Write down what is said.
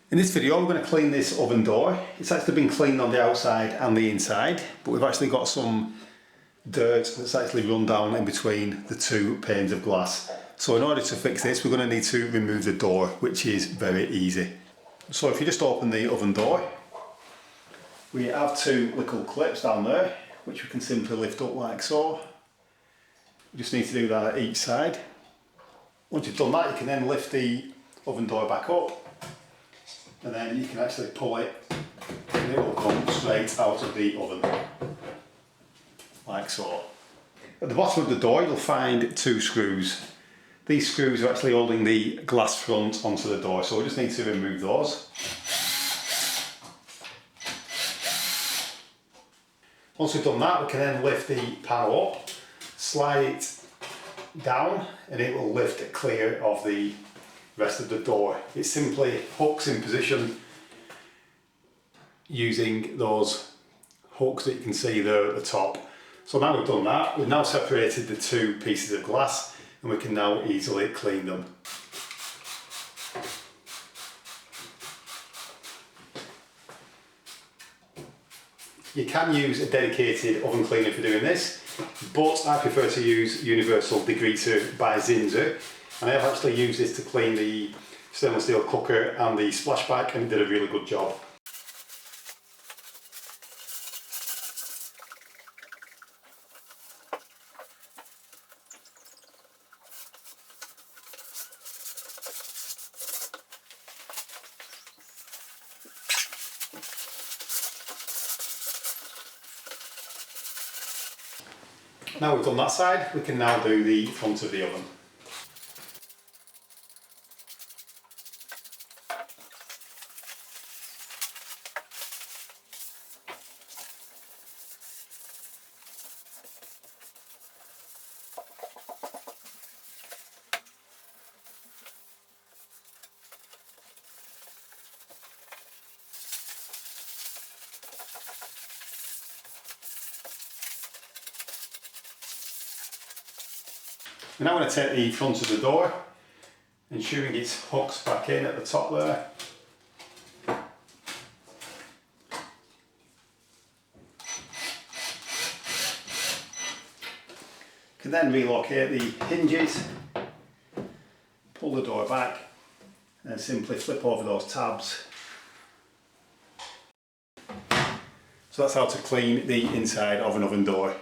In this video we're going to clean this oven door. It's actually been cleaned on the outside and the inside, but we've actually got some dirt that's actually run down in between the two panes of glass. So in order to fix this we're going to need to remove the door, which is very easy. So if you just open the oven door, we have two little clips down there which we can simply lift up like so. You just need to do that at each side. Once you've done that, you can then lift the oven door back up, and then you can actually pull it and it will come straight out of the oven, like so. At the bottom of the door you'll find two screws. These screws are actually holding the glass front onto the door, so we just need to remove those. Once we've done that, we can then lift the panel up, slide it down, and it will lift it clear of the rest of the door. It simply hooks in position using those hooks that you can see there at the top. So now we've done that, we've now separated the two pieces of glass and we can now easily clean them. You can use a dedicated oven cleaner for doing this, but I prefer to use universal degreaser by Zinsser, and I have actually used this to clean the stainless steel cooker and the splashback, and it did a really good job. Now we've done that side, we can now do the front of the oven. We're now going to take the front of the door, ensuring it's hooked back in at the top there. You can then relocate the hinges, pull the door back, and then simply flip over those tabs. So that's how to clean the inside of an oven door.